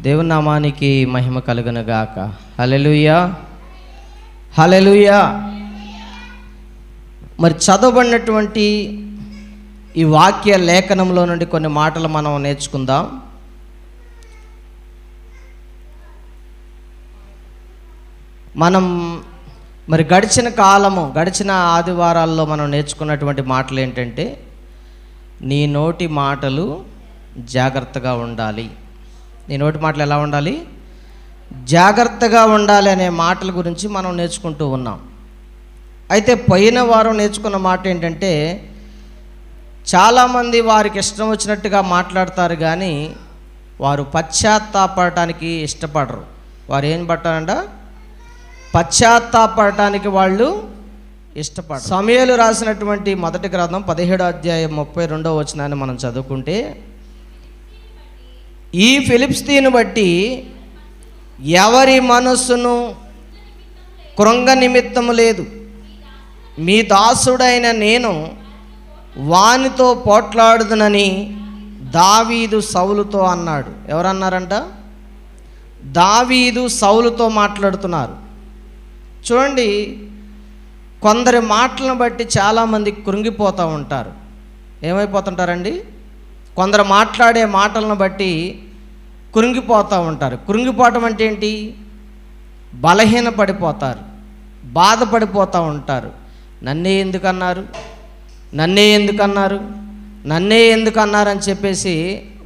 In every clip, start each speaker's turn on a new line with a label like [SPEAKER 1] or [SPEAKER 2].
[SPEAKER 1] దేవుని నామానికి మహిమ కలుగును గాక. హల్లెలూయా, హల్లెలూయా. మరి చదవబడినటువంటి ఈ వాక్య లేఖనంలో నుండి కొన్ని మాటలు మనం నేర్చుకుందాం. మనం మరి గడిచిన ఆదివారాల్లో మనం నేర్చుకున్నటువంటి మాటలు ఏంటంటే, నీ నోటి మాటలు జాగ్రత్తగా ఉండాలి. నీ నోటి మాటలు ఎలా ఉండాలి? జాగ్రత్తగా ఉండాలి అనే మాటల గురించి మనం నేర్చుకుంటూ ఉన్నాం. అయితే పోయిన వారం నేర్చుకున్న మాట ఏంటంటే, చాలామంది వారికి ఇష్టం వచ్చినట్టుగా మాట్లాడతారు, కానీ వారు పశ్చాత్తాపడటానికి ఇష్టపడరు. వారు ఏం పట్టారంట? పశ్చాత్తాపడటానికి వాళ్ళు ఇష్టపడరు. సమూయేలు రాసినటువంటి మొదటి గ్రంథం 17వ అధ్యాయం 32వ వచనాన్ని మనం చదువుకుంటే, ఈ ఫిలిష్తీయుని బట్టి ఎవరి మనస్సును కృంగ నిమిత్తము లేదు, మీ దాసుడైన నేను వానితో పోట్లాడుదునని దావీదు సౌలుతో అన్నాడు. ఎవరన్నారంట? దావీదు సౌలుతో మాట్లాడుతున్నారు. చూడండి, కొందరి మాటలను బట్టి చాలామంది కృంగిపోతూ ఉంటారు. ఏమైపోతుంటారండి? కొందరు మాట్లాడే మాటలను బట్టి కృంగిపోతూ ఉంటారు. కృంగిపోవటం అంటే ఏంటి? బలహీన పడిపోతారు, బాధపడిపోతూ ఉంటారు. నన్నే ఎందుకన్నారు అని చెప్పేసి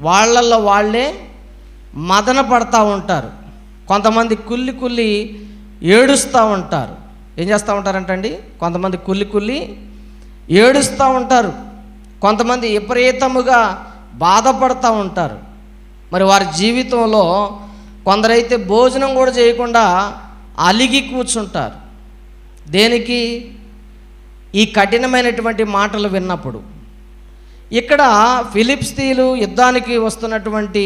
[SPEAKER 1] వాళ్ళల్లో వాళ్ళే మదన పడతా ఉంటారు. కొంతమంది కుళ్ళి ఏడుస్తూ ఉంటారు. ఏం చేస్తూ ఉంటారంటండి? కొంతమంది కుళ్ళి ఏడుస్తూ ఉంటారు. కొంతమంది విపరీతముగా బాధపడుతూ ఉంటారు. మరి వారి జీవితంలో కొందరైతే భోజనం కూడా చేయకుండా అలిగి కూర్చుంటారు. దేనికి? ఈ కఠినమైనటువంటి మాటలు విన్నప్పుడు. ఇక్కడ ఫిలిష్తీయులు యుద్ధానికి వస్తున్నటువంటి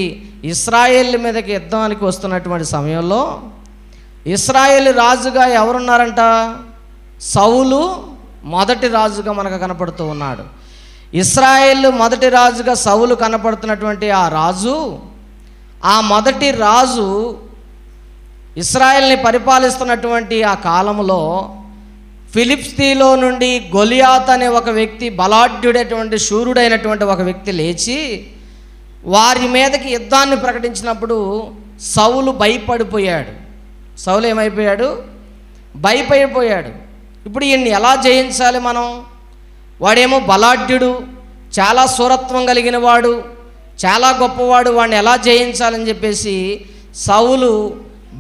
[SPEAKER 1] ఇశ్రాయేల్ మీదకి యుద్ధానికి వస్తున్నటువంటి సమయంలో ఇశ్రాయేల్ రాజుగా ఎవరున్నారంట? సౌలు మొదటి రాజుగా మనకు కనపడుతూ ఉన్నాడు. ఇశ్రాయేల్ మొదటి రాజుగా సౌలు కనపడుతున్నటువంటి ఆ మొదటి రాజు ఇశ్రాయేల్ని పరిపాలిస్తున్నటువంటి ఆ కాలంలో ఫిలిష్తీలో నుండి గొలియాత్ అనే ఒక వ్యక్తి, బలాఢ్యుడైనటువంటి శూరుడైనటువంటి ఒక వ్యక్తి లేచి వారి మీదకి యుద్ధాన్ని ప్రకటించినప్పుడు సౌలు భయపడిపోయాడు. సౌలు ఏమైపోయాడు? భయపడిపోయాడు. ఇప్పుడు ఈయన్ని ఎలా జయించాలి మనం? వాడేమో బలాఢ్యుడు, చాలా శూరత్వం కలిగిన వాడు, చాలా గొప్పవాడు, వాడిని ఎలా జయించాలని చెప్పేసి సౌలు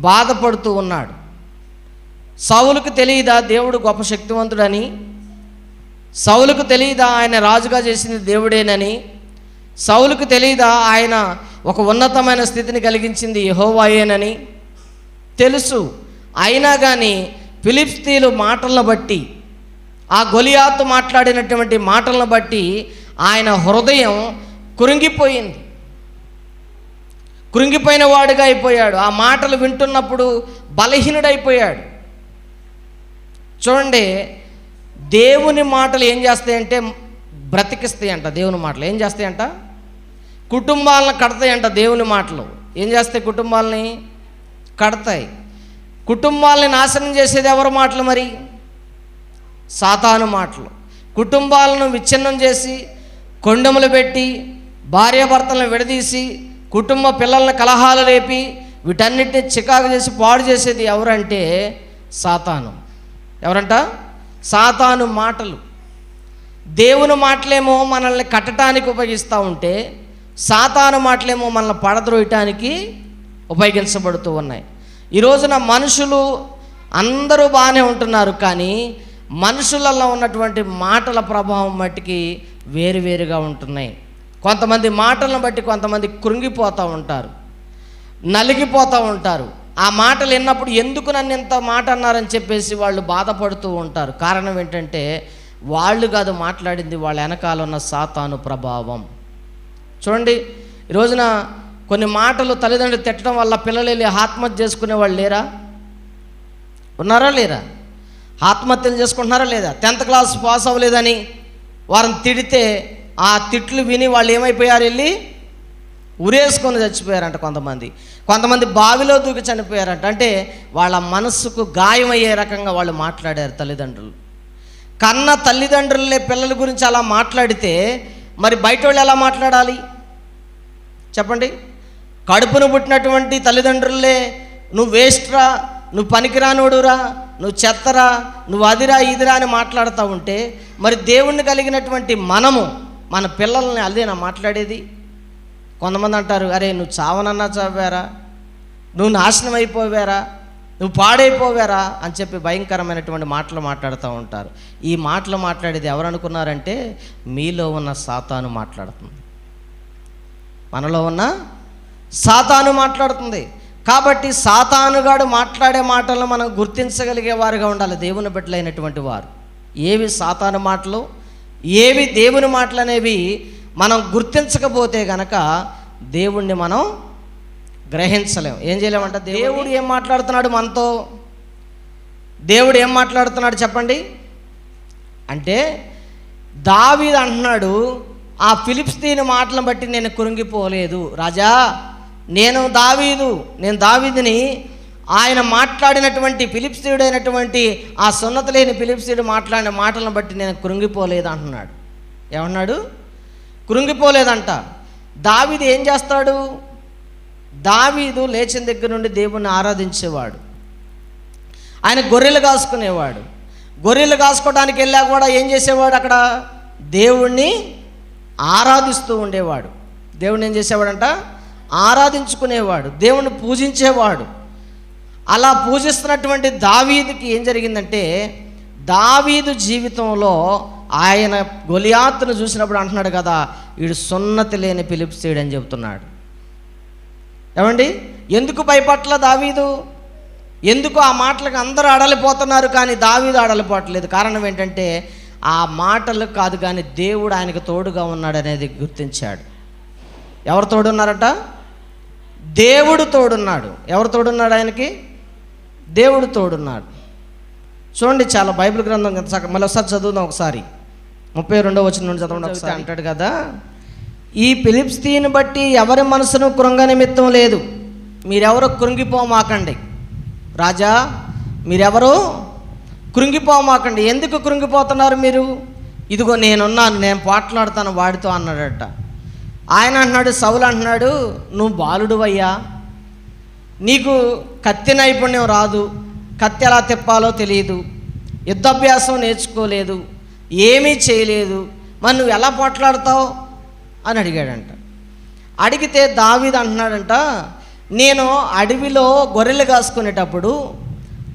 [SPEAKER 1] బాధపడుతూ ఉన్నాడు. సౌలుకు తెలియదా దేవుడు గొప్ప శక్తివంతుడని? సౌలుకు తెలియదా ఆయన రాజుగా చేసింది దేవుడేనని? సౌలుకు తెలియదా ఆయన ఒక ఉన్నతమైన స్థితిని కలిగించింది యెహోవాయేనని? తెలుసు. అయినా కానీ ఫిలిష్తీయుల మాటలను బట్టి, ఆ గొలియాతు మాట్లాడినటువంటి మాటలను బట్టి ఆయన హృదయం కృంగిపోయిన వాడుగా అయిపోయాడు. ఆ మాటలు వింటున్నప్పుడు బలహీనుడైపోయాడు. చూడండి, దేవుని మాటలు ఏం చేస్తాయంటే బ్రతికిస్తాయంట. దేవుని మాటలు ఏం చేస్తాయంట? కుటుంబాలను కడతాయంట. దేవుని మాటలు ఏం చేస్తాయి? కుటుంబాలని కడతాయి. కుటుంబాలని నాశనం చేసేది ఎవరి మాటలు? మరి సాతాను మాటలు. కుటుంబాలను విచ్ఛిన్నం చేసి, కొండములు పెట్టి, భార్యాభర్తలను విడదీసి, కుటుంబ పిల్లలను కలహాలు రేపి, వీటన్నిటిని చికాకు చేసి పాడు చేసేది ఎవరంటే సాతాను. ఎవరంట? సాతాను మాటలు. దేవుని మాటలేమో మనల్ని కట్టడానికి ఉపయోగిస్తూ ఉంటే, సాతాను మాటలేమో మనల్ని పడద్రోయటానికి ఉపయోగించబడుతూ ఉన్నాయి. ఈ రోజున మనుషులు అందరూ బాగానే ఉంటున్నారు, కానీ మనుషులలో ఉన్నటువంటి మాటల ప్రభావం మట్టికి వేరువేరుగా ఉంటున్నాయి. కొంతమంది మాటలను బట్టి కొంతమంది కృంగిపోతూ ఉంటారు, నలిగిపోతూ ఉంటారు. ఆ మాటలు విన్నప్పుడు ఎందుకు నన్ను ఇంత మాట అన్నారని చెప్పేసి వాళ్ళు బాధపడుతూ ఉంటారు. కారణం ఏంటంటే వాళ్ళు కాదు మాట్లాడింది, వాళ్ళ వెనకాల ఉన్న సాతాను ప్రభావం. చూడండి, ఈ రోజున కొన్ని మాటలు తల్లిదండ్రులు తిట్టడం వల్ల పిల్లలు వెళ్ళి ఆత్మహత్య చేసుకునే వాళ్ళు లేరా? ఉన్నారా లేరా? ఆత్మహత్యలు చేసుకుంటున్నారా లేదా? 10th క్లాస్ పాస్ అవ్వలేదని వారిని తిడితే ఆ తిట్లు విని వాళ్ళు ఏమైపోయారు? వెళ్ళి ఉరేసుకొని చచ్చిపోయారంట. కొంతమంది బావిలో దూకి చనిపోయారంట. అంటే వాళ్ళ మనస్సుకు గాయం అయ్యే రకంగా వాళ్ళు మాట్లాడారు తల్లిదండ్రులు. కన్న తల్లిదండ్రులే పిల్లల గురించి అలా మాట్లాడితే మరి బయట వాళ్ళు ఎలా మాట్లాడాలి చెప్పండి? కడుపును పుట్టినటువంటి తల్లిదండ్రులే నువ్వు వేస్ట్రా, నువ్వు పనికిరానోడురా, నువ్వు చెత్తరా, నువ్వు అదిరా ఇదిరా అని మాట్లాడుతూ ఉంటే మరి దేవుణ్ణి కలిగినటువంటి మనము మన పిల్లల్ని అదేనా మాట్లాడేది? కొంతమంది అంటారు, అరే నువ్వు చావనన్నా చావారా, నువ్వు నాశనం అయిపోవారా, నువ్వు పాడైపోవారా అని చెప్పి భయంకరమైనటువంటి మాటలు మాట్లాడుతూ ఉంటారు. ఈ మాటలు మాట్లాడేది ఎవరు అనుకున్నారంటే మీలో ఉన్న సాతాను మాట్లాడుతుంది, మనలో ఉన్న సాతాను మాట్లాడుతుంది. కాబట్టి సాతానుగాడు మాట్లాడే మాటలను మనం గుర్తించగలిగే వారుగా ఉండాలి దేవుని బిడ్డలైనటువంటి వారు. ఏవి సాతాను మాటలు, ఏవి దేవుని మాటలు అనేవి మనం గుర్తించకపోతే గనక దేవుణ్ణి మనం గ్రహించలేం. ఏం చేయలేమంట? దేవుడు ఏం మాట్లాడుతున్నాడు మనతో? దేవుడు ఏం మాట్లాడుతున్నాడు చెప్పండి? అంటే దావీదు అంటున్నాడు, ఆ ఫిలిష్తీయుని మాటలను బట్టి నేను కృంగిపోలేదు రాజా, నేను దావీదుని ఆయన మాట్లాడినటువంటి ఫిలిష్తీయుడైనటువంటి ఆ సున్నతి లేని ఫిలిష్తీయుడు మాట్లాడిన మాటలను బట్టి నేను కృంగిపోలేదు అంటున్నాడు. ఏమన్నాడు? కృంగిపోలేదంట. దావీదు ఏం చేస్తాడు? దావీదు లేచిన దగ్గర నుండి దేవుణ్ణి ఆరాధించేవాడు. ఆయన గొర్రెలు కాసుకునేవాడు. గొర్రెలు కాసుకోవడానికి వెళ్ళా కూడా ఏం చేసేవాడు? అక్కడ దేవుణ్ణి ఆరాధిస్తూ ఉండేవాడు. దేవుణ్ణి ఏం చేసేవాడంట? ఆరాధించుకునేవాడు, దేవుణ్ణి పూజించేవాడు. అలా పూజిస్తున్నటువంటి దావీదుకి ఏం జరిగిందంటే, దావీదు జీవితంలో ఆయన గొలియాతును చూసినప్పుడు అంటున్నాడు కదా, వీడు సున్నతి లేని ఫిలిష్తీయుడు అని చెబుతున్నాడు. ఏమండి? ఎందుకు భయపట్ల దావీదు? ఎందుకు ఆ మాటలకు అందరూ అడలిపోతున్నారు కానీ దావీదు అడలిపోవట్లేదు? కారణం ఏంటంటే ఆ మాటలు కాదు కానీ దేవుడు ఆయనకు తోడుగా ఉన్నాడు అనేది గుర్తించాడు. ఎవరు తోడున్నారట? దేవుడు తోడున్నాడు. ఎవరు తోడున్నాడు ఆయనకి? దేవుడు తోడున్నాడు. చూడండి, చాలా బైబిల్ గ్రంథం మళ్ళీ ఒకసారి చదువుదాం. ఒకసారి 32వ వచనం నుండి చదవండి ఒకసారి. అంటాడు కదా, ఈ ఫిలిష్తీయుని బట్టి ఎవరి మనసును కృంగ నిమిత్తం లేదు, మీరెవరో కృంగిపోమాకండి రాజా, మీరెవరో కృంగిపోమాకండి. ఎందుకు కృంగిపోతున్నారు మీరు? ఇదిగో నేనున్నాను, నేను పోట్లాడుతాను వాడితో అన్నాడట. ఆయన అంటున్నాడు, సౌలు అంటున్నాడు, నువ్వు బాలుడువయ్యా, నీకు కత్తి నైపుణ్యం రాదు, కత్తి ఎలా తిప్పాలో తెలియదు, యుద్ధాభ్యాసం నేర్చుకోలేదు, ఏమీ చేయలేదు, మరి నువ్వు ఎలా పోట్లాడతావు అని అడిగాడంట. అడిగితే దావీదు అంటున్నాడంట, నేను అడవిలో గొర్రెలు కాసుకునేటప్పుడు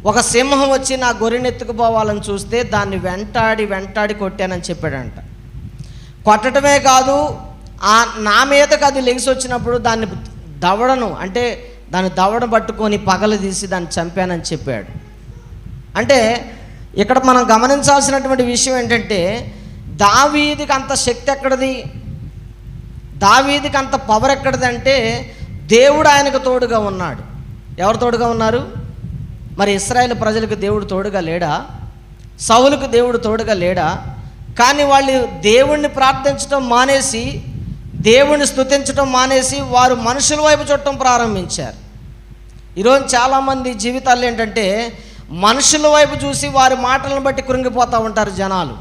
[SPEAKER 1] ఒక సింహం వచ్చి నా గొర్రెని ఎత్తుకుపోవాలని చూస్తే దాన్ని వెంటాడి కొట్టానని చెప్పాడంట. కొట్టడమే కాదు, నా మీదకి అది లెగిసి వచ్చినప్పుడు దాన్ని దవడను పట్టుకొని పగలు తీసి దాన్ని చంపానని చెప్పాడు. అంటే ఇక్కడ మనం గమనించాల్సినటువంటి విషయం ఏంటంటే, దావీదుకి అంత శక్తి ఎక్కడిది, దావీదుకి అంత పవర్ ఎక్కడిది అంటే దేవుడు ఆయనకు తోడుగా ఉన్నాడు. ఎవరు తోడుగా ఉన్నారు? మరి ఇశ్రాయేలు ప్రజలకు దేవుడు తోడుగా లేడా? సౌలుకు దేవుడు తోడుగా లేడా? కానీ వాళ్ళు దేవుణ్ణి ప్రార్థించడం మానేసి, దేవుణ్ణి స్తుతించడం మానేసి వారు మనుషుల వైపు చూడటం ప్రారంభించారు. ఈరోజు చాలామంది జీవితాలు ఏంటంటే మనుషుల వైపు చూసి వారి మాటలను బట్టి కృంగిపోతూ ఉంటారు జనాలు.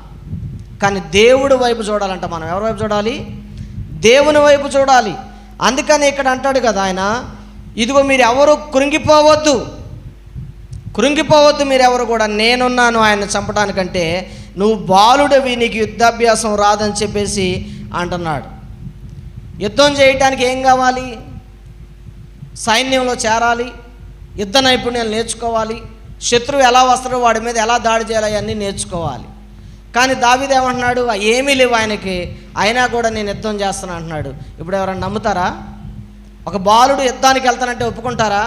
[SPEAKER 1] కానీ దేవుడి వైపు చూడాలంట. మనం ఎవరి వైపు చూడాలి? దేవుని వైపు చూడాలి. అందుకని ఇక్కడ అంటాడు కదా ఆయన, ఇదిగో మీరు ఎవరు కృంగిపోవద్దు మీరెవరు కూడా, నేనున్నాను ఆయన చంపడానికంటే, నువ్వు బాలుడివి, నీకు యుద్ధాభ్యాసం రాదని చెప్పేసి అంటున్నాడు. యుద్ధం చేయటానికి ఏం కావాలి? సైన్యంలో చేరాలి, యుద్ధ నైపుణ్యాలు నేర్చుకోవాలి, శత్రువు ఎలా వస్తాడో వాడి మీద ఎలా దాడి చేయాలి అవన్నీ నేర్చుకోవాలి. కానీ దావీదు ఏమంటున్నాడు? ఏమీ లేవు ఆయనకి, అయినా కూడా నేను యుద్ధం చేస్తాను అంటున్నాడు. ఇప్పుడు ఎవరైనా నమ్ముతారా? ఒక బాలుడు యుద్ధానికి వెళ్తానంటే ఒప్పుకుంటారా?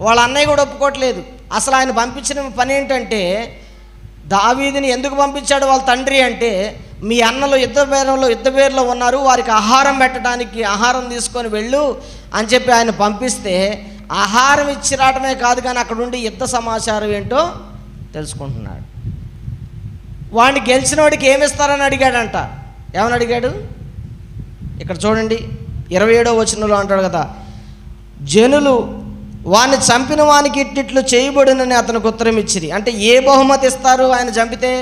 [SPEAKER 1] వాళ్ళ అన్నయ్య కూడా ఒప్పుకోవట్లేదు. అసలు ఆయన పంపించిన పని ఏంటంటే, దావీదుని ఎందుకు పంపించాడు వాళ్ళ తండ్రి అంటే, మీ అన్నలు యుద్ధ పేరులో ఉన్నారు, వారికి ఆహారం పెట్టడానికి ఆహారం తీసుకొని వెళ్ళు అని చెప్పి ఆయన పంపిస్తే, ఆహారం ఇచ్చి రావటమే కాదు కానీ అక్కడ ఉండి యుద్ధ సమాచారం ఏంటో తెలుసుకుంటున్నాడు. వాడిని గెలిచిన వాడికి ఏమిస్తారని అడిగాడంట. ఏమని అడిగాడు? ఇక్కడ చూడండి 27వ వచనంలో అంటాడు కదా, జనులు వాడిని చంపిన వానికి ఇట్టిట్లు చేయబడునని అతనికి ఉత్తరం ఇచ్చిరి. అంటే ఏ బహుమతి ఇస్తారు ఆయన చంపితే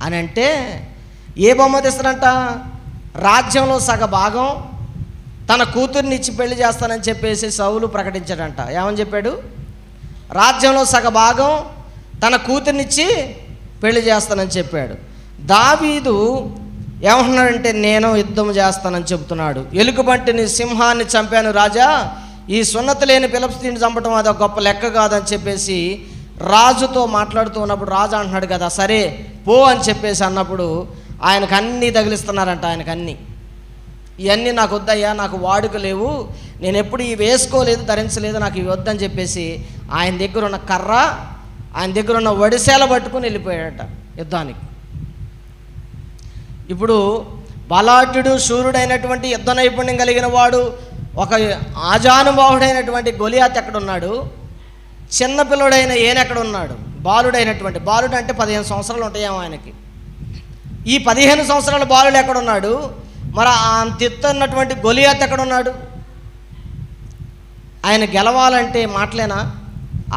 [SPEAKER 1] అని అంటే, ఏ బహుమతి ఇస్తారంట? రాజ్యంలో సగ భాగం తన కూతుర్ని ఇచ్చి పెళ్లి చేస్తానని చెప్పేసి సౌలు ప్రకటించాడంట. ఏమని చెప్పాడు? రాజ్యంలో సగ భాగం తన కూతుర్నిచ్చి పెళ్లి చేస్తానని చెప్పాడు. దావీదు ఏమంటున్నాడంటే, నేను యుద్ధం చేస్తానని చెబుతున్నాడు. ఎలుగుబంటిని సింహాన్ని చంపాను రాజా, ఈ సున్నతి లేని ఫిలిష్తీయుని చంపడం అది ఒక గొప్ప లెక్క కాదని చెప్పేసి రాజుతో మాట్లాడుతూ ఉన్నప్పుడు రాజు అంటున్నాడు కదా, సరే పో అని చెప్పేసి అన్నప్పుడు ఆయనకు అన్నీ తగిలిస్తున్నారంట. ఆయనకు అన్నీ, ఇవన్నీ నాకు వద్దయ్యా, నాకు వాడుక లేవు, నేను ఎప్పుడు ఇవి వేసుకోలేదు, ధరించలేదు, నాకు ఇవి వద్దని చెప్పేసి ఆయన దగ్గర ఉన్న కర్ర, ఆయన దగ్గర ఉన్న వడిసేల పట్టుకుని వెళ్ళిపోయాడట యుద్ధానికి. ఇప్పుడు బలాఢ్యుడు, శూరుడైనటువంటి యుద్ధ నైపుణ్యం కలిగిన వాడు, ఒక ఆజానుబాహుడైనటువంటి గొలియాత్ ఎక్కడున్నాడు? చిన్నపిల్లడైన ఈయన ఎక్కడ ఉన్నాడు? బాలుడైనటువంటి, బాలుడు అంటే 15 సంవత్సరాలు ఉంటాయేమో ఆయనకి. ఈ 15 సంవత్సరాల బాలుడు ఎక్కడున్నాడు? మరి అంత ఎత్తున్నటువంటి గొలియాత్ ఎక్కడున్నాడు? ఆయన గెలవాలంటే మాటలేనా?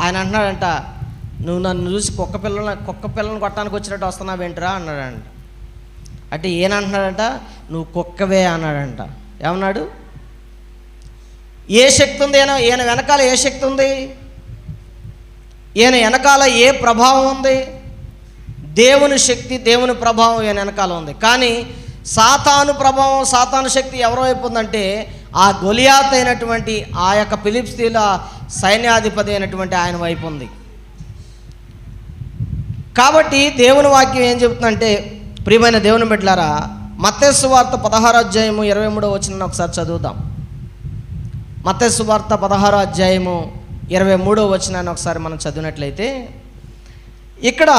[SPEAKER 1] ఆయన అంటున్నాడంట, నువ్వు నన్ను చూసి కుక్క పిల్లని కొట్టడానికి వచ్చినట్టు వస్తున్నావేంటిరా అన్నాడంట. అంటే ఈయన అంటున్నాడంట, నువ్వు కుక్కవే అన్నాడంట. ఏమన్నాడు? ఏ శక్తి ఉంది ఈయన వెనకాల? ఏ శక్తి ఉంది ఈయన వెనకాల? ఏ ప్రభావం ఉంది? దేవుని శక్తి, దేవుని ప్రభావం ఈయన వెనకాల ఉంది. కానీ సాతాను ప్రభావం, సాతాను శక్తి ఎవరి వైపు ఉందంటే ఆ గొలియాత్ అయినటువంటి ఆ యొక్క ఫిలిష్తీయుల సైన్యాధిపతి అయినటువంటి ఆయన వైపు ఉంది. కాబట్టి దేవుని వాక్యం ఏం చెబుతుందంటే, ప్రియమైన దేవుని బిడ్డలారా, మత్తయి సువార్త 16వ అధ్యాయము 23వ వచనాన్ని ఒకసారి చదువుదాం. మత్తయి సువార్త 16వ అధ్యాయము 23వ వచనాన్ని ఒకసారి మనం చదివినట్లయితే, ఇక్కడ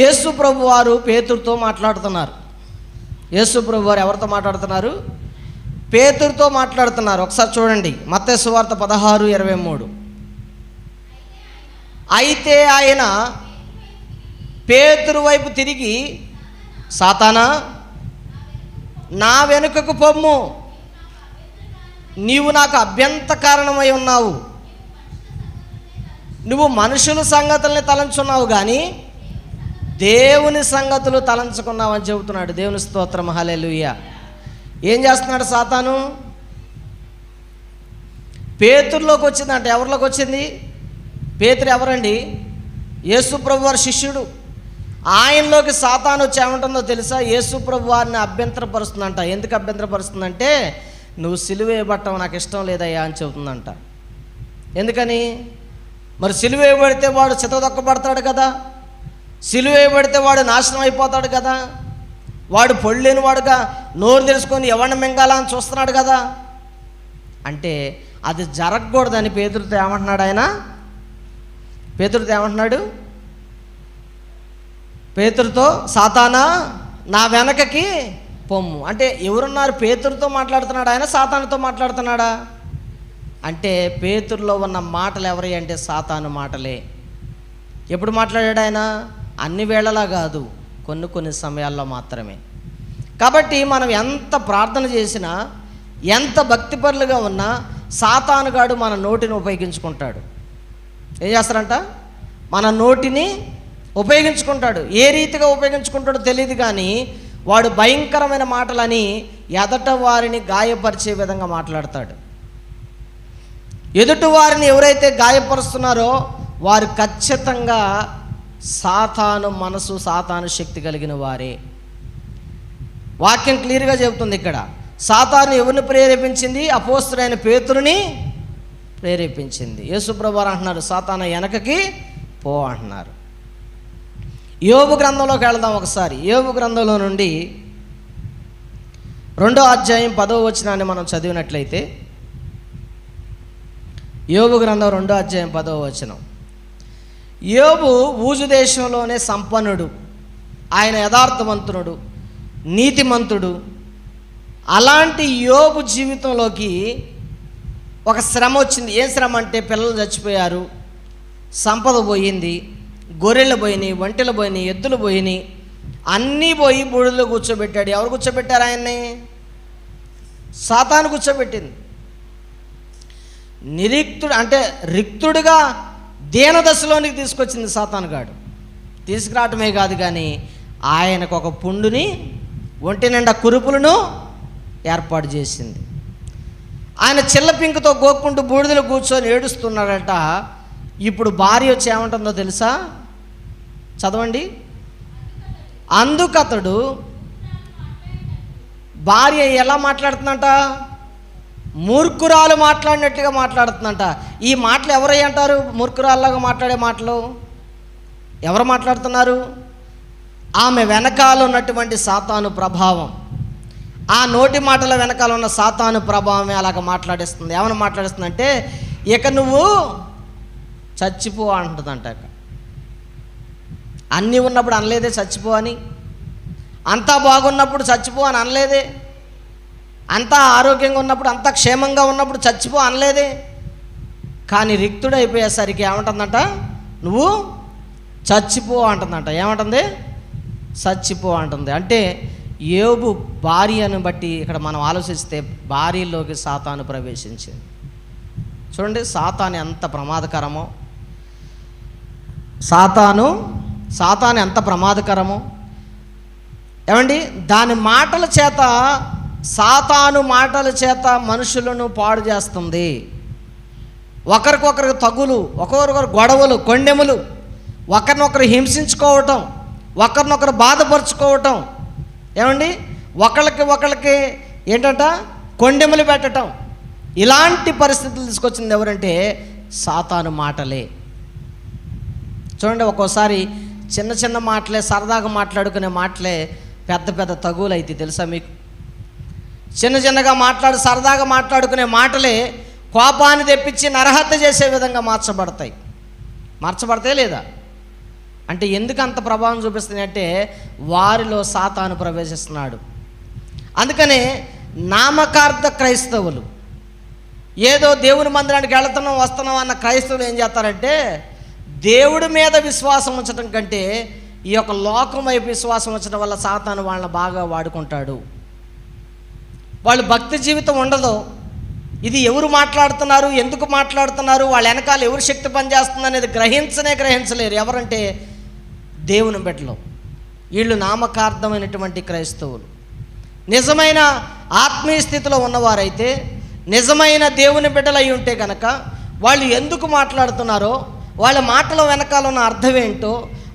[SPEAKER 1] యేసు ప్రభు వారు పేతురుతో మాట్లాడుతున్నారు. యేసు ప్రభు వారు ఎవరితో మాట్లాడుతున్నారు? పేతురుతో మాట్లాడుతున్నారు. ఒకసారి చూడండి, మత్తయి సువార్త 16:23. అయితే ఆయన పేతురు వైపు తిరిగి, సాతానా, నా వెనుకకు పొమ్ము, నీవు నాకు అభ్యంత కారణమై ఉన్నావు, నువ్వు మనుషుల సంగతుల్ని తలంచున్నావు కానీ దేవుని సంగతులు తలంచుకున్నావు అని చెబుతున్నాడు. దేవుని స్తోత్రం, హల్లెలూయా. ఏం చేస్తున్నాడు సాతాను? పేతురులోకి వచ్చిందంటే ఎవరిలోకి వచ్చింది? పేతురు ఎవరండి? యేసు ప్రభు వారి శిష్యుడు. ఆయనలోకి సాతాను వచ్చి ఏమంటుందో తెలుసా? యేసు ప్రభు వారిని అభ్యంతరపరుస్తుందంట. ఎందుకు అభ్యంతరపరుస్తుందంటే, నువ్వు సిలువ వేయబట్టం నాకు ఇష్టం లేదయ్యా అని చెబుతుందంట. ఎందుకని? మరి సిలువ వేయబడితే వాడు చితదొక్కబడతాడు కదా, సిలువ వేయబడితే వాడు నాశనం అయిపోతాడు కదా, వాడు పొళ్ళేని వాడుగా నోరు తెలుసుకొని ఎవరిని మింగాలని చూస్తున్నాడు కదా. అంటే అది జరగకూడదని పేతురుతో ఏమంటున్నాడు ఆయన? పేతురుతో ఏమంటున్నాడు? పేతురుతో, సాతానా నా వెనకకి పొమ్ము. అంటే ఎవరున్నారు? పేతురుతో మాట్లాడుతున్నాడు ఆయన, సాతానుతో మాట్లాడుతున్నాడా? అంటే పేతురులో ఉన్న మాటలు ఎవరి అంటే సాతాను మాటలే. ఎప్పుడు మాట్లాడాడు ఆయన? అన్ని వేళలా కాదు, కొన్ని సమయాల్లో మాత్రమే. కాబట్టి మనం ఎంత ప్రార్థన చేసినా, ఎంత భక్తిపరులుగా ఉన్నా సాతానుగాడు మన నోటిని ఉపయోగించుకుంటాడు. ఏం చేస్తారంట? మన నోటిని ఉపయోగించుకుంటాడు. ఏ రీతిగా ఉపయోగించుకుంటాడో తెలియదు కానీ వాడు భయంకరమైన మాటలని ఎదట వారిని గాయపరిచే విధంగా మాట్లాడతాడు. ఎదుటి వారిని ఎవరైతే గాయపరుస్తున్నారో వారు ఖచ్చితంగా సాతాను మనసు, సాతాను శక్తి కలిగిన వారే. వాక్యం క్లియర్గా చెబుతుంది ఇక్కడ. సాతాను ఎవరిని ప్రేరేపించింది? అపోస్తలుడైన పేతురుని ప్రేరేపించింది. యేసుప్రభు వారు అంటున్నారు, సాతాను వెనకకి పో అంటున్నారు. యోబు గ్రంథంలోకి వెళదాం ఒకసారి. యోబు గ్రంథంలో నుండి 2వ అధ్యాయం 10వ వచనాన్ని మనం చదివినట్లయితే, యోబు గ్రంథం 2వ అధ్యాయం 10వ వచనం. యోబు ఊజు దేశంలోనే సంపన్నుడు, ఆయన యథార్థవంతుడు, నీతిమంతుడు. అలాంటి యోబు జీవితంలోకి ఒక శ్రమ వచ్చింది. ఏం శ్రమ అంటే, పిల్లలు చచ్చిపోయారు, సంపద పోయింది, గొర్రెలు పోయినాయి, ఒంటెలు పోయినాయి, ఎద్దులు పోయినాయి, అన్నీ పోయి బూడిలో కూర్చోబెట్టాడు. ఎవరు కూర్చోబెట్టారు ఆయన్ని? సాతాను కూర్చోబెట్టింది. నిరిక్తుడు అంటే రిక్తుడుగా దీనదశలోనికి తీసుకొచ్చింది సాతానుగాడు. తీసుకురావటమే కాదు కానీ ఆయనకు ఒక పుండుని, ఒంటి నిండా కురుపులను ఏర్పాటు చేసింది. ఆయన చిల్లపింకతో గోక్కుంటూ బూడిదలో కూర్చొని ఏడుస్తున్నాడట. ఇప్పుడు భార్య వచ్చి ఏమంటుందో తెలుసా? చదవండి. అందుకతడు, భార్య ఎలా మాట్లాడుతుందంట? మూర్ఖురాలు మాట్లాడినట్టుగా మాట్లాడుతుందంట. ఈ మాటలు ఎవరై అంటారు? మూర్ఖురాల్లాగా మాట్లాడే మాటలు ఎవరు మాట్లాడుతున్నారు? ఆమె వెనకాల ఉన్నటువంటి సాతాను ప్రభావం, ఆ నోటి మాటల వెనకాల ఉన్న సాతాను ప్రభావమే అలాగ మాట్లాడిస్తుంది. ఏమైనా మాట్లాడిస్తుంది అంటే, ఇక నువ్వు చచ్చిపో అంటుందంట. అన్నీ ఉన్నప్పుడు అనలేదే చచ్చిపో అని, అంతా బాగున్నప్పుడు చచ్చిపో అని అనలేదే, అంతా ఆరోగ్యంగా ఉన్నప్పుడు, అంతా క్షేమంగా ఉన్నప్పుడు చచ్చిపో అనలేదే. కానీ రిక్తుడైపోయేసరికి ఏమంటుందంట? నువ్వు చచ్చిపో అంటుందంట. ఏమంటుంది? చచ్చిపో అంటుంది. అంటే యోబు భార్యను బట్టి ఇక్కడ మనం ఆలోచిస్తే భార్యలోకి సాతాను ప్రవేశించింది. చూడండి సాతాను ఎంత ప్రమాదకరమో, సాతాను ఎంత ప్రమాదకరమో. ఏమండి, దాని మాటల చేత, సాతాను మాటల చేత మనుషులను పాడు చేస్తుంది. ఒకరికొకరికి తగులు, ఒకరికొకరు గొడవలు, కొండెములు, ఒకరినొకరు హింసించుకోవటం, ఒకరినొకరు బాధపరుచుకోవటం. ఏమండి, ఒకళ్ళకి ఏంటంట కొండెములు పెట్టడం. ఇలాంటి పరిస్థితులు తీసుకొచ్చింది ఎవరంటే సాతాను మాటలే. చూడండి, ఒక్కోసారి చిన్న చిన్న మాటలే, సరదాగా మాట్లాడుకునే మాటలే పెద్ద పెద్ద తగువులు అయితే తెలుసా మీకు? చిన్న చిన్నగా సరదాగా మాట్లాడుకునే మాటలే కోపాన్ని తెప్పించి నరహత్య చేసే విధంగా మార్చబడతాయి లేదా? అంటే ఎందుకు అంత ప్రభావం చూపిస్తున్నాయి అంటే వారిలో సాతాను ప్రవేశిస్తున్నాడు. అందుకనే నామకార్థ క్రైస్తవులు, ఏదో దేవుని మందిరానికి వెళుతున్నాం వస్తున్నాం అన్న క్రైస్తవులు ఏం చేస్తారంటే, దేవుడి మీద విశ్వాసం ఉంచడం కంటే ఈ యొక్క లోకం వైపు విశ్వాసం ఉంచడం వల్ల సాతాను వాళ్ళని బాగా వాడుకుంటాడు. వాళ్ళు భక్తి జీవితం ఉండదు. ఇది ఎవరు మాట్లాడుతున్నారు, ఎందుకు మాట్లాడుతున్నారు, వాళ్ళ వెనకాల ఎవరు శక్తి పనిచేస్తుంది అనేది గ్రహించలేరు. ఎవరంటే దేవుని బిడ్డలు. వీళ్ళు నామకార్థమైనటువంటి క్రైస్తవులు. నిజమైన ఆత్మీయ స్థితిలో ఉన్నవారైతే, నిజమైన దేవుని బిడ్డలు అయి ఉంటే కనుక వాళ్ళు ఎందుకు మాట్లాడుతున్నారో, వాళ్ళ మాటల వెనకాల ఉన్న అర్థం ఏంటో,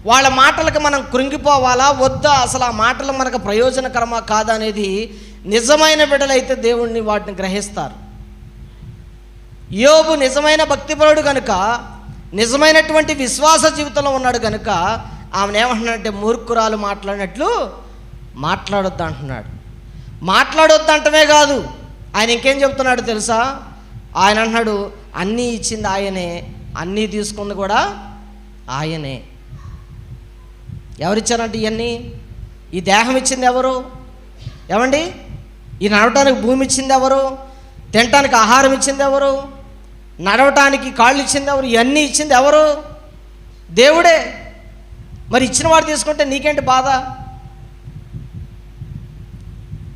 [SPEAKER 1] వాళ్ళ మాటలకు మనం కృంగిపోవాలా వద్దా, అసలు ఆ మాటలు మనకు ప్రయోజనకరమా కాదా అనేది నిజమైన బిడ్డలైతే దేవుణ్ణి వాటిని గ్రహిస్తారు. యోబు నిజమైన భక్తిపరుడు కనుక, నిజమైనటువంటి విశ్వాస జీవితంలో ఉన్నాడు కనుక ఆమెను ఏమంటున్నాడంటే మూర్ఖురాలు మాట్లాడినట్లు మాట్లాడొద్దు అంటున్నాడు. మాట్లాడొద్దు అంటమే కాదు, ఆయన ఇంకేం చెప్తున్నాడు తెలుసా? ఆయన అంటున్నాడు, అన్నీ ఇచ్చింది ఆయనే, అన్నీ తీసుకుంది కూడా ఆయనే. ఎవరిచ్చారంటే ఇవన్నీ? ఈ దేహం ఇచ్చింది ఎవరు? ఏమండి, ఈ నడవటానికి భూమి ఇచ్చింది ఎవరు? తినటానికి ఆహారం ఇచ్చింది ఎవరు? నడవటానికి కాళ్ళు ఇచ్చింది ఎవరు? ఇవన్నీ ఇచ్చింది ఎవరు? దేవుడే. మరి ఇచ్చిన వాడు తీసుకుంటే నీకేంటి బాధ?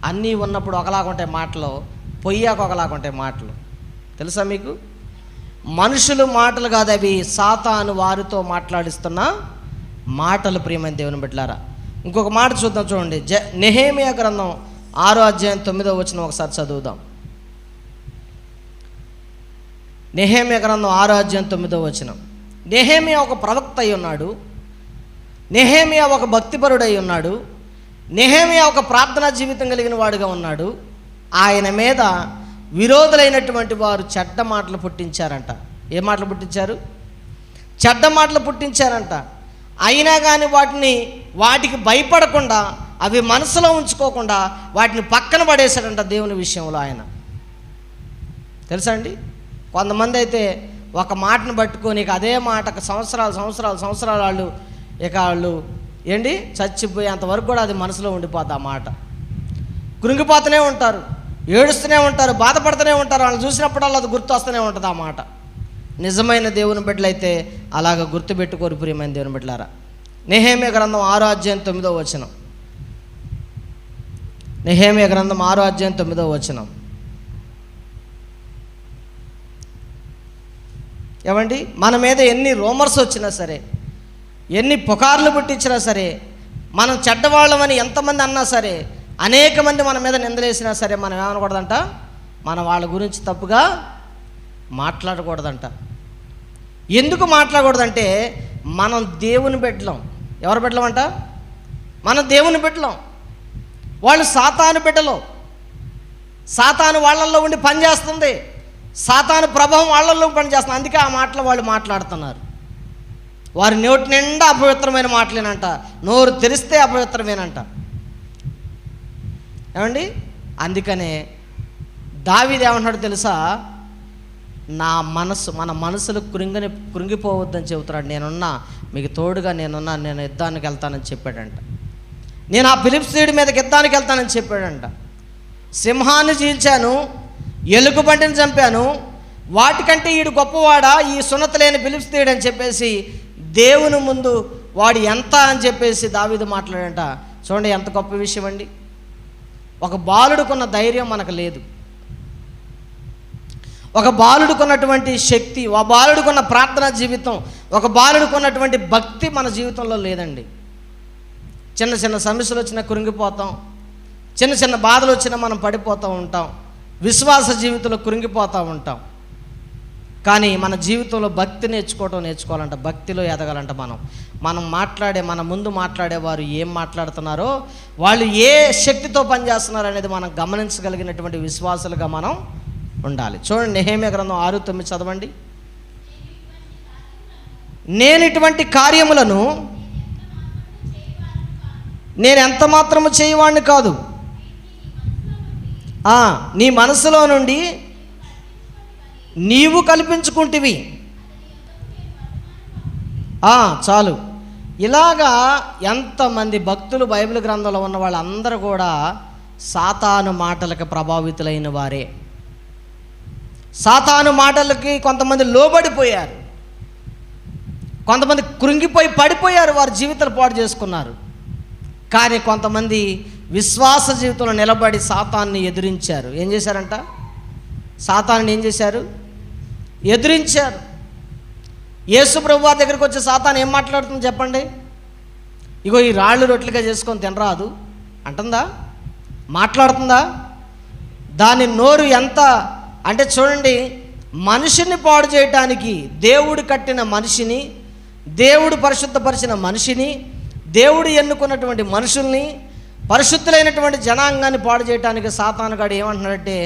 [SPEAKER 1] అన్నీ ఉన్నప్పుడు ఒకలాగుంటాయి మాటలు, పొయ్యాక ఒకలాగుంటాయి మాటలు. తెలుసా మీకు? మనుషులు మాటలు కాదు అవి, సాతాను వారితో మాట్లాడిస్తున్న మాటలు. ప్రియమైన దేవుని బిడ్డలారా, ఇంకొక మాట చూద్దాం. చూడండి, నెహెమీయా గ్రంథం 6వ అధ్యాయం 9వ వచనం ఒకసారి చదువుదాం. నెహెమీయా గ్రంథం 6వ అధ్యాయం 9వ వచనం. నెహెమీయా ఒక ప్రవక్త అయి ఉన్నాడు, నెహెమీయా ఒక భక్తిపరుడు అయి ఉన్నాడు, నెహెమీయా ఒక ప్రార్థనా జీవితం కలిగిన వాడుగా ఉన్నాడు. ఆయన మీద విరోధులైనటువంటి వారు చెడ్డ మాటలు పుట్టించారంట. ఏ మాటలు పుట్టించారు? చెడ్డ మాటలు పుట్టించారంట. అయినా కానీ వాటికి భయపడకుండా, అవి మనసులో ఉంచుకోకుండా వాటిని పక్కన పడేశాడంట దేవుని విషయంలో ఆయన. తెలుసా అండి? కొంతమంది అయితే ఒక మాటను పట్టుకొని ఇక అదే మాటకు సంవత్సరాలు వాళ్ళు ఏంటి చచ్చిపోయేంతవరకు కూడా అది మనసులో ఉండిపోద్ది. ఆ మాట కృంగిపోతూనే ఉంటారు, ఏడుస్తూనే ఉంటారు, బాధపడుతూనే ఉంటారు. వాళ్ళని చూసినప్పుడల్లా అది గుర్తు వస్తూనే ఉంటుంది ఆ మాట. నిజమైన దేవుని బిడ్డలైతే అలాగ గుర్తుపెట్టుకోరు. ప్రియమైన దేవుని బిడ్డలారా, నెహెమీయా గ్రంథం 6వ అధ్యాయం 9వ వచనం. నెహెమీయా గ్రంథం 6వ అధ్యాయం 9వ వచనం. ఏమండి, మన మీద ఎన్ని రూమర్స్ వచ్చినా సరే, ఎన్ని పుకార్లు పుట్టించినా సరే, మనం చెడ్డవాళ్ళమని ఎంతమంది అన్నా సరే, అనేక మంది మన మీద నిందలేసినా సరే, మనం ఏమనకూడదంట, మనం వాళ్ళ గురించి తప్పుగా మాట్లాడకూడదంట. ఎందుకు మాట్లాడకూడదంటే మనం దేవుని బిడ్డలం. ఎవరు బిడ్డలం అంట? మనం దేవుని బిడ్డలం. వాళ్ళు సాతాను బిడ్డలు. సాతాను వాళ్ళల్లో ఉండి పనిచేస్తుంది. సాతాను ప్రభావం వాళ్ళల్లో పనిచేస్తుంది. అందుకే ఆ మాటలు వాళ్ళు మాట్లాడుతున్నారు. వారి నోటి నిండా అపవిత్రమైన మాటలేనంట. నోరు తెరిస్తే అపవిత్రమేనంట. ఏమండి, అందుకనే దావీదు ఏమంటాడు తెలుసా? మన మనసులు కృంగిపోవద్దని చెబుతున్నాడు. నేనున్నా, మీకు తోడుగా నేనున్నా, నేను యుద్ధానికి వెళ్తానని చెప్పాడంట. నేను ఆ ఫిలిష్తీయుడి మీదకి యుద్ధానికి వెళ్తానని చెప్పాడంట. సింహాన్ని చీల్చాను, ఎలుగుబంటిని చంపాను, వాటికంటే ఈడు గొప్పవాడా ఈ సున్నత లేని ఫిలిష్తీయుడు అని చెప్పేసి దేవుని ముందు వాడు ఎంత అని చెప్పేసి దావీదు మాట్లాడంట. చూడండి ఎంత గొప్ప విషయం అండి. ఒక బాలుడుకున్న ధైర్యం మనకు లేదు. ఒక బాలుడుకున్నటువంటి శక్తి, ఒక బాలుడుకున్న ప్రార్థనా జీవితం, ఒక బాలుడుకున్నటువంటి భక్తి మన జీవితంలో లేదండి. చిన్న చిన్న సమస్యలు వచ్చినా కృంగిపోతాం, చిన్న చిన్న బాధలు వచ్చినా మనం పడిపోతూ ఉంటాం, విశ్వాస జీవితంలో కృంగిపోతూ ఉంటాం. కానీ మన జీవితంలో భక్తి నేర్చుకోవాలంట, భక్తిలో ఎదగాలంట. మన ముందు మాట్లాడేవారు ఏం మాట్లాడుతున్నారో, వాళ్ళు ఏ శక్తితో పనిచేస్తున్నారు అనేది మనం గమనించగలిగినటువంటి విశ్వాసులుగా మనం ఉండాలి. చూడండి, నెహెమ్యా గ్రంథం 6:9 చదవండి. నేను ఇటువంటి కార్యములను నేను ఎంత మాత్రము చేయవాడిని కాదు, నీ మనసులో నుండి నీవు కల్పించుకుంటివి. చాలు. ఇలాగా ఎంతమంది భక్తులు బైబిల్ గ్రంథంలో ఉన్న వాళ్ళందరూ కూడా సాతాను మాటలకు ప్రభావితులైన వారే. సాతాను మాటలకి కొంతమంది లోబడిపోయారు, కొంతమంది కృంగిపోయి పడిపోయారు, వారి జీవితాలు పాడు చేసుకున్నారు. కానీ కొంతమంది విశ్వాస జీవితంలో నిలబడి సాతాన్ని ఎదిరించారు. ఏం చేశారంట? సాతాన్ని ఏం చేశారు? ఎదిరించారు. యేసు ప్రభువు వారి దగ్గరికి వచ్చే సాతాను ఏం మాట్లాడుతుంది చెప్పండి? ఇగో ఈ రాళ్ళు రొట్టెలుగా చేసుకొని తినరాదు అంటుందా? మాట్లాడుతుందా? దాని నోరు ఎంత అంటే చూడండి, మనిషిని పాడు చేయటానికి దేవుడు కట్టిన మనిషిని, దేవుడు పరిశుద్ధపరిచిన మనిషిని, దేవుడు ఎన్నుకున్నటువంటి మనుషుల్ని, పరిశుద్ధులైనటువంటి జనాంగాన్ని పాడు చేయడానికి సాతానుగాడు ఏమంటున్నాడంటే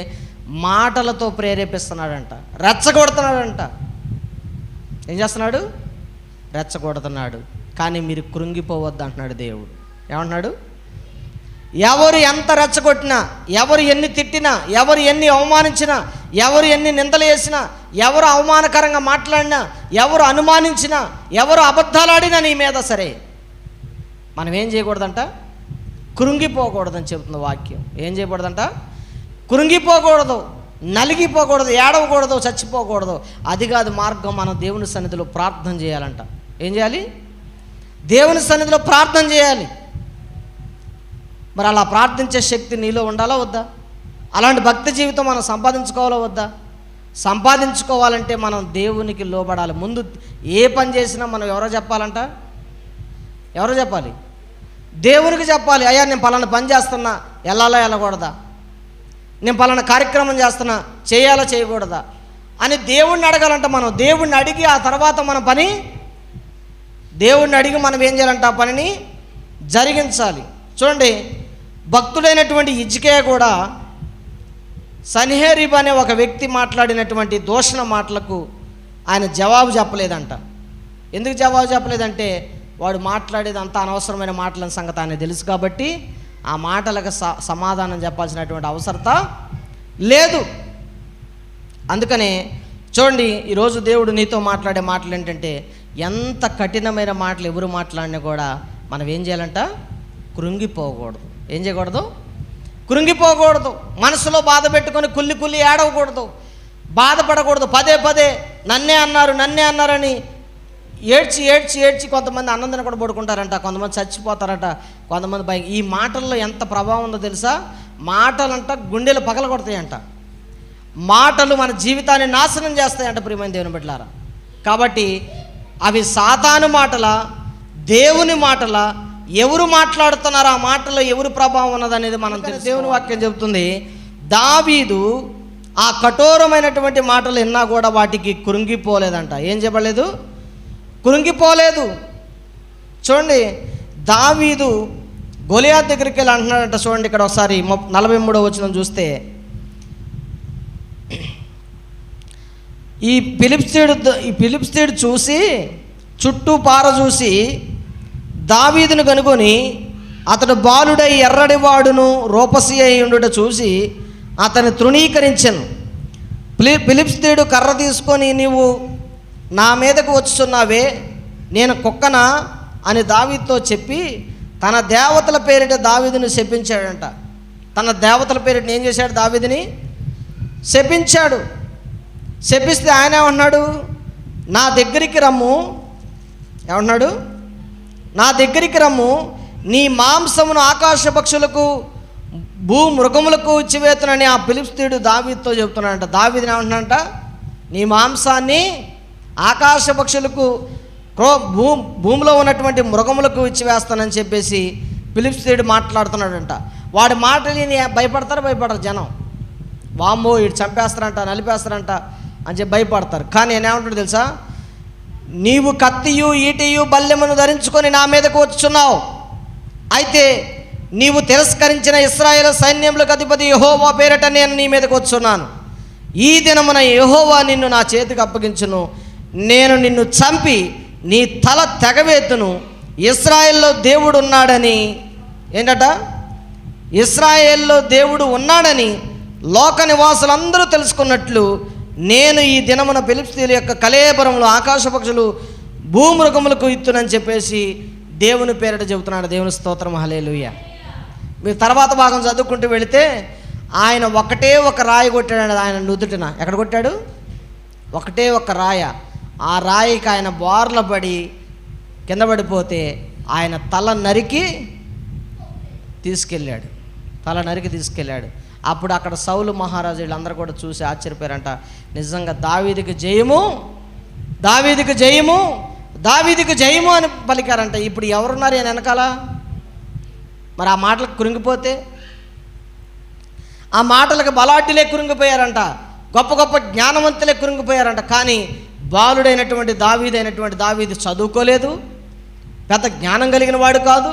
[SPEAKER 1] మాటలతో ప్రేరేపిస్తున్నాడంట, రెచ్చగొడుతున్నాడంట. ఏం చేస్తున్నాడు? రెచ్చగొడుతున్నాడు. కానీ మీరు కృంగిపోవద్దు అంటున్నాడు దేవుడు. ఏమంటున్నాడు? ఎవరు ఎంత రెచ్చగొట్టినా, ఎవరు ఎన్ని తిట్టినా, ఎవరు ఎన్ని అవమానించినా, ఎవరు ఎన్ని నిందలు వేసినా, ఎవరు అవమానకరంగా మాట్లాడినా, ఎవరు అనుమానించినా, ఎవరు అబద్ధాలాడినా నీ మీద సరే, మనం ఏం చేయకూడదంట? కృంగిపోకూడదని చెబుతుంది వాక్యం. ఏం చేయకూడదంట? కృంగిపోకూడదు, నలిగిపోకూడదు, ఏడవకూడదు, చచ్చిపోకూడదు. అది కాదు మార్గం. మనం దేవుని సన్నిధిలో ప్రార్థన చేయాలంట. ఏం చేయాలి? దేవుని సన్నిధిలో ప్రార్థన చేయాలి. మరి అలా ప్రార్థించే శక్తి నీలో ఉండాలా వద్దా? అలాంటి భక్తి జీవితం మనం సంపాదించుకోవాలా వద్దా? సంపాదించుకోవాలంటే మనం దేవునికి లోబడాలి. ముందు ఏ పని చేసినా మనం ఎవరో చెప్పాలంట? ఎవరో చెప్పాలి? దేవునికి చెప్పాలి. అయ్యా నేను పలానా పని చేస్తున్నా, వెళ్ళాలా వెళ్ళకూడదా? నేను పలానా కార్యక్రమం చేస్తున్నా, చేయాలా చేయకూడదా అని దేవుణ్ణి అడగాలంట. మనం దేవుణ్ణి అడిగి ఆ తర్వాత మన పని దేవుణ్ణి అడిగి మనం ఏం చేయాలంట? ఆ పనిని జరిగించాలి. చూడండి, భక్తుడైనటువంటి హిజ్కియా కూడా సన్హెరీబ్ అనే ఒక వ్యక్తి మాట్లాడినటువంటి దూషణ మాటలకు ఆయన జవాబు చెప్పలేదంట. ఎందుకు జవాబు చెప్పలేదంటే వాడు మాట్లాడేది అంత అనవసరమైన మాటల సంగతి ఆయన తెలుసు కాబట్టి ఆ మాటలకు సమాధానం చెప్పాల్సినటువంటి అవసరత లేదు. అందుకనే చూడండి, ఈరోజు దేవుడు నీతో మాట్లాడే మాటలు ఏంటంటే, ఎంత కఠినమైన మాటలు ఎవరు మాట్లాడినా కూడా మనం ఏం చేయాలంట? కృంగిపోకూడదు. ఏం చేయకూడదు? కృంగిపోకూడదు. మనసులో బాధ పెట్టుకొని కుల్లి ఏడవకూడదు, బాధపడకూడదు. పదే పదే నన్నే అన్నారని ఏడ్చి కొంతమంది అన్నందని కూడా పడుకుంటారంట, కొంతమంది చచ్చిపోతారట, కొంతమంది ఈ మాటల్లో ఎంత ప్రభావం ఉందో తెలుసా? మాటలంట గుండెలు పగలగొడతాయంట. మాటలు మన జీవితాన్ని నాశనం చేస్తాయంట. ప్రియమైన దేవుని బిడ్డలారా, కాబట్టి అవి సాతాను మాటల, దేవుని మాటల, ఎవరు మాట్లాడుతున్నారు, ఆ మాటలో ఎవరు ప్రభావం ఉన్నదనేది మనం దేవుని వాక్యం చెబుతుంది. దావీదు ఆ కఠోరమైనటువంటి మాటలు విన్నా కూడా వాటికి కృంగిపోలేదంట. ఏం చెప్పలేదు? కృంగిపోలేదు. చూడండి, దావీదు గొలియాత్ దగ్గరికి వెళ్ళి అంటున్నాడంట. చూడండి ఇక్కడ ఒకసారి 43వ వచనం చూస్తే, ఈ ఫిలిప్స్తీయుడు చూసి చుట్టూ పార చూసి దావీదును కనుగొని అతడు బాలుడై ఎర్రడివాడును రూపసి అయి ఉండుట చూసి అతన్ని తృణీకరించెను. ఫిలిప్స్తీయుడు కర్ర తీసుకొని, నీవు నా మీదకు వచ్చుచున్నావే, నేను కుక్కనా అని దావీదుతో చెప్పి తన దేవతల పేరిట దావీదుని శపించాడంట. తన దేవతల పేరిట ఏం చేశాడు? దావీదుని శపించాడు. శపిస్తే ఆయన ఏమన్నాడు? నా దగ్గరికి రమ్ము. ఏమన్నాడు? నా దగ్గరికి రమ్ము, నీ మాంసమును ఆకాశ పక్షులకు భూమృగములకు ఇచ్చివేతునని ఆ ఫిలిప్స్తీయుడు దావీదుతో చెబుతున్నాడంట. దావీదుని ఏమంటున్నాడంట? నీ మాంసాన్ని ఆకాశ పక్షులకు భూమిలో ఉన్నటువంటి మృగములకు ఇచ్చివేస్తానని చెప్పేసి ఫిలిప్స్తీయుడు మాట్లాడుతున్నాడంట. వాడి మాటలు భయపడరు జనం. వామ్మో ఇటు చంపేస్తారంట, నలిపేస్తారంట అని చెప్పి భయపడతారు. కానీ నేనేమంటాడు తెలుసా? నీవు కత్తియు ఈటియు బల్లెమును ధరించుకొని నా మీదకు వచ్చుచున్నావు. అయితే నీవు తిరస్కరించిన ఇశ్రాయేలు సైన్యములకు అధిపతి యెహోవా పేరట నేను నీ మీదకు వచ్చున్నాను. ఈ దినమున యెహోవా నిన్ను నా చేతికి అప్పగించును. నేను నిన్ను చంపి నీ తల తెగవేతును. ఇశ్రాయేల్లో దేవుడు ఉన్నాడని, ఏంటట? ఇశ్రాయేల్లో దేవుడు ఉన్నాడని లోక నివాసులందరూ తెలుసుకున్నట్లు నేను ఈ దినమున ఫిలిప్స్తీయుల యొక్క కళేబరములు ఆకాశ పక్షులు భూమృగములకు ఇత్తునని చెప్పేసి దేవుని పేరిట చెబుతున్నాడు. దేవుని స్తోత్రం, హల్లెలూయా. మీరు తర్వాత భాగం చదువుకుంటూ వెళితే ఆయన ఒకటే ఒక రాయి కొట్టాడు. ఆయన నుదుటిన ఎక్కడ కొట్టాడు? ఒకటే ఒక రాయ. ఆ రాయికి ఆయన బోర్ల పడి కింద పడిపోతే ఆయన తల నరికి తీసుకెళ్ళాడు. అప్పుడు అక్కడ సౌలు మహారాజు వీళ్ళందరూ కూడా చూసి ఆశ్చర్యపోయారంట. నిజంగా దావీదుకి జయము, దావీదుకి జయము, దావీదుకి జయము అని పలికారంట. ఇప్పుడు ఎవరున్నారు ఆయన వెనకాల? మరి ఆ మాటలకు కృంగిపోతే, ఆ మాటలకు బలాఢ్యులే కృంగిపోయారంట, గొప్ప గొప్ప జ్ఞానవంతులే కృంగిపోయారంట. కానీ బాలుడైనటువంటి దావీదు చదువుకోలేదు, పెద్ద జ్ఞానం కలిగిన వాడు కాదు.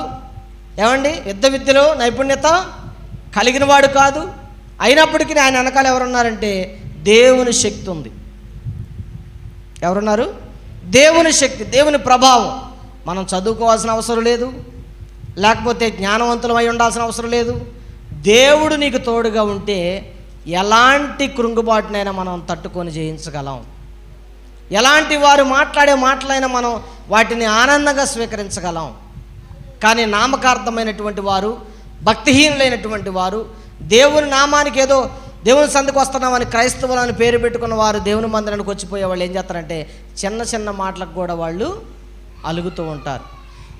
[SPEAKER 1] ఏమండి? యుద్ధ విద్యలో నైపుణ్యత కలిగిన వాడు కాదు. అయినప్పటికీ ఆయన వెనకాల ఎవరున్నారంటే దేవుని శక్తి ఉంది. ఎవరున్నారు? దేవుని శక్తి, దేవుని ప్రభావం. మనం చదువుకోవాల్సిన అవసరం లేదు, లేకపోతే జ్ఞానవంతులమై ఉండాల్సిన అవసరం లేదు. దేవుడు నీకు తోడుగా ఉంటే ఎలాంటి కృంగుబాటునైనా మనం తట్టుకొని జయించగలం. ఎలాంటి వారు మాట్లాడే మాటలైనా మనం వాటిని ఆనందంగా స్వీకరించగలం. కానీ నామకార్థమైనటువంటి వారు, భక్తిహీనులైనటువంటి వారు, దేవుని నామానికి ఏదో దేవుని సందుకు వస్తున్నామని క్రైస్తవులని పేరు పెట్టుకున్న వారు దేవుని మందిరానికి వచ్చిపోయే వాళ్ళు ఏం చేస్తారంటే చిన్న చిన్న మాటలకు కూడా వాళ్ళు అలుగుతూ ఉంటారు.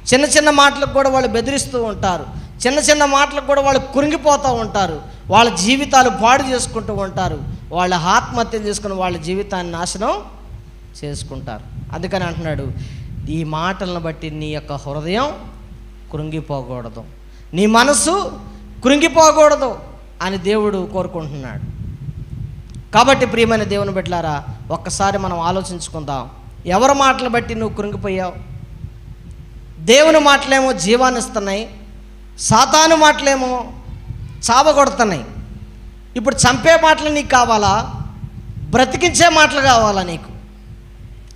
[SPEAKER 1] చిన్న చిన్న మాటలకు కూడా వాళ్ళు బెదిరిస్తూ ఉంటారు. చిన్న చిన్న మాటలకు కూడా వాళ్ళు కురింగిపోతూ ఉంటారు. వాళ్ళ జీవితాలు పాడు చేసుకుంటూ ఉంటారు. వాళ్ళ ఆత్మహత్యలు చేసుకుని వాళ్ళ జీవితాన్ని నాశనం చేసుకుంటారు. అందుకని అంటున్నాడు, ఈ మాటలను బట్టి నీ యొక్క హృదయం కృంగిపోకూడదు, నీ మనసు కృంగిపోకూడదు అని దేవుడు కోరుకుంటున్నాడు. కాబట్టి ప్రియమైన దేవుని బిడ్డలారా, ఒక్కసారి మనం ఆలోచించుకుందాం. ఎవరి మాటలు బట్టి నువ్వు కృంగిపోయావు? దేవుని మాటలేమో జీవాన్ని ఇస్తున్నాయి, సాతాను మాటలేమో చావగొడుతున్నాయి. ఇప్పుడు చంపే మాటలు నీకు కావాలా? బ్రతికించే మాటలు కావాలా నీకు?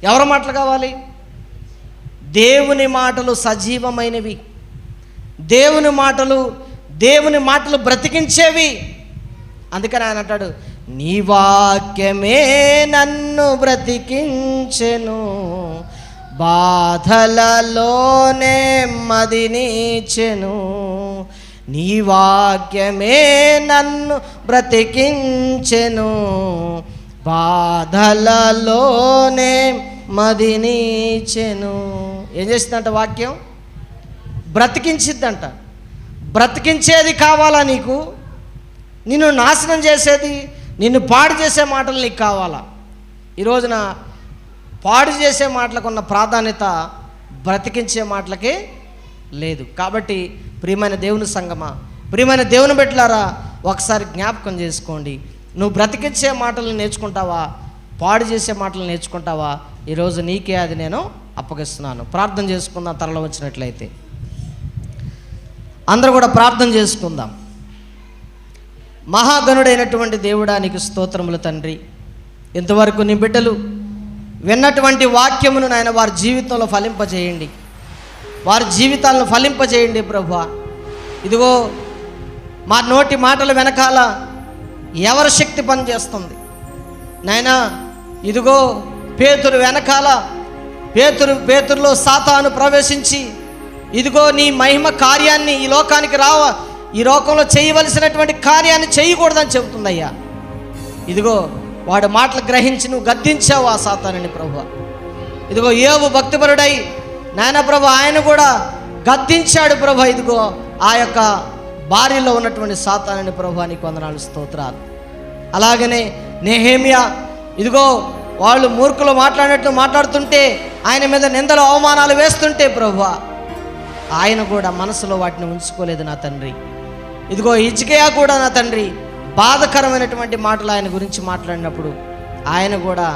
[SPEAKER 1] ఎవరి మాటలు కావాలి? దేవుని మాటలు సజీవమైనవి, దేవుని మాటలు బ్రతికించేవి. అందుకని ఆయన అంటాడు, నీ వాక్యమే నన్ను బ్రతికించెను, బాధలలోనే మదినిచెను. నీ వాక్యమే నన్ను బ్రతికించెను, బాధలలోనే మదినిచెను. ఏం చేసిందంట? వాక్యం బ్రతికించిద్దంట. బ్రతికించేది కావాలా నీకు? నిన్ను నాశనం చేసేది, నిన్ను పాడు చేసే మాటలు నీకు కావాలా? ఈ రోజున పాడు చేసే మాటలకు ఉన్న ప్రాధాన్యత బ్రతికించే మాటలకే లేదు. కాబట్టి ప్రియమైన దేవుని సంగమా, ప్రియమైన దేవుని బిడ్డలారా, ఒకసారి జ్ఞాపకం చేసుకోండి. నువ్వు బ్రతికించే మాటలు నేర్చుకుంటావా, పాడు చేసే మాటలు నేర్చుకుంటావా? ఈరోజు నీకే అది నేను అప్పగిస్తున్నాను. ప్రార్థన చేసుకుందాం. తరలో వచ్చినట్లయితే అందరూ కూడా ప్రార్థన చేసుకుందాం. మహాగణుడైనటువంటి దేవుడా, నీకు స్తోత్రములు తండ్రి. ఇంతవరకు నీ బిడ్డలు విన్నటువంటి వాక్యమును నాయన వారి జీవితంలో ఫలింపజేయండి, వారి జీవితాలను ఫలింపజేయండి ప్రభువా. ఇదిగో మా నోటి మాటల వెనకాల ఎవరి శక్తి పనిచేస్తుంది నాయనా? ఇదిగో పేతురు వెనకాల పేతురులో సాతాను ప్రవేశించి ఇదిగో నీ మహిమ కార్యాన్ని ఈ లోకానికి ఈ లోకంలో చేయవలసినటువంటి కార్యాన్ని చేయకూడదని చెబుతుందయ్యా. ఇదిగో వాడు మాటలు గ్రహించి నువ్వు గద్దించావు ఆ సాతానుని ప్రభువా. ఇదిగో యోబు భక్తిపరుడై నాయన ప్రభు ఆయన కూడా గద్దించాడు ప్రభు. ఇదిగో ఆ యొక్క భార్యలో ఉన్నటువంటి సాతానుని ప్రభువా, నీకు వందనాలు, స్తోత్రాలు. అలాగనే నెహెమ్యా ఇదిగో వాళ్ళు మూర్ఖులు మాట్లాడినట్టు మాట్లాడుతుంటే, ఆయన మీద నిందలు అవమానాలు వేస్తుంటే ప్రభువా, ఆయన కూడా మనసులో వాటిని ఉంచుకోలేదు నా తండ్రి. ఇదిగో హిజ్కియా కూడా నా తండ్రి బాధకరమైనటువంటి మాటలు ఆయన గురించి మాట్లాడినప్పుడు ఆయన కూడా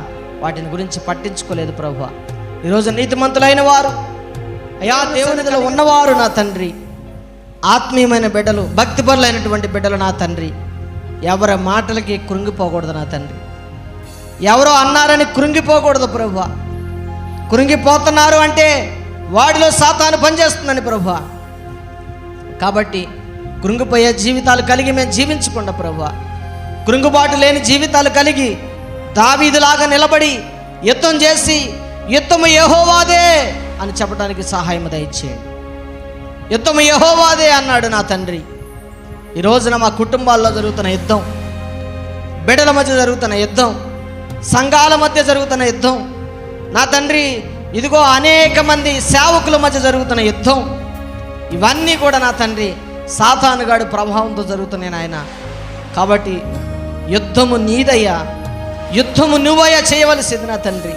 [SPEAKER 1] వాటిని గురించి పట్టించుకోలేదు ప్రభువా. ఈరోజు నీతిమంతులైన వారు, అయా దేవునిలో ఉన్నవారు నా తండ్రి, ఆత్మీయమైన బిడ్డలు, భక్తిపరులైనటువంటి బిడ్డలు నా తండ్రి, ఎవరి మాటలకి కృంగిపోకూడదు నా తండ్రి. ఎవరో అన్నారని కృంగిపోకూడదు ప్రభువా. కృంగిపోతున్నారు అంటే వాడిలో సాతాను పనిచేస్తుందని ప్రభువా. కాబట్టి కృంగిపోయే జీవితాలు కలిగి మేము జీవించకుండా ప్రభువా, కృంగుబాటు లేని జీవితాలు కలిగి దావీదులాగా నిలబడి యుద్ధం చేసి యుద్ధము యెహోవాదే అని చెప్పడానికి సహాయం దయచేయండి. యుద్ధము యెహోవాదే అన్నాడు నా తండ్రి. ఈ రోజున మా కుటుంబాల్లో జరుగుతున్న యుద్ధం, బిడ్డల మధ్య జరుగుతున్న యుద్ధం, సంఘాల మధ్య జరుగుతున్న యుద్ధం నా తండ్రి, ఇదిగో అనేక మంది సేవకుల మధ్య జరుగుతున్న యుద్ధం, ఇవన్నీ కూడా నా తండ్రి సాతానుగాడి ప్రభావంతో జరుగుతున్నాయి నాయన. కాబట్టి యుద్ధము నీదయ్యా, యుద్ధము నువ్వయ్యా చేయవలసింది నా తండ్రి.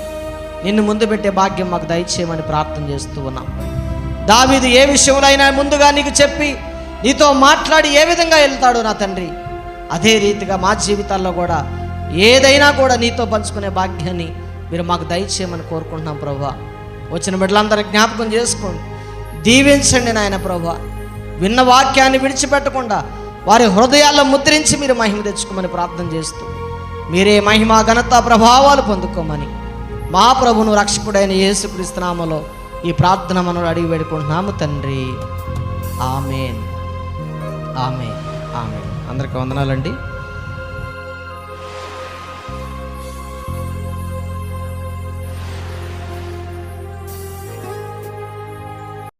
[SPEAKER 1] నిన్ను ముందు పెట్టే భాగ్యం మాకు దయచేయమని ప్రార్థన చేస్తూ ఉన్నాం. దావీదు ఏ విషయంలో అయినా ముందుగా నీకు చెప్పి నీతో మాట్లాడి ఏ విధంగా వెళ్తాడో నా తండ్రి, అదే రీతిగా మా జీవితాల్లో కూడా ఏదైనా కూడా నీతో పంచుకునే భాగ్యాన్ని మీరు మాకు దయచేయమని కోరుకుంటున్నాం ప్రభువా. వచ్చిన బిడ్డలందరూ జ్ఞాపకం చేసుకోండి, దీవించండి నాయన ప్రభువా. విన్న వాక్యాన్ని విడిచిపెట్టకుండా వారి హృదయాల్లో ముద్రించి మీరు మహిమ తెచ్చుకోమని ప్రార్థన చేస్తూ మీరే మహిమ ఘనత ప్రభావాలు పొందుకోమని మా ప్రభువును రక్షకుడైన యేసుక్రీస్తు నామములో ఈ ప్రార్థన మనం అడిగి వేడుకుంటున్నాము తండ్రి. ఆమేన్, ఆమేన్, ఆమేన్. అందరికీ వందనాలండి.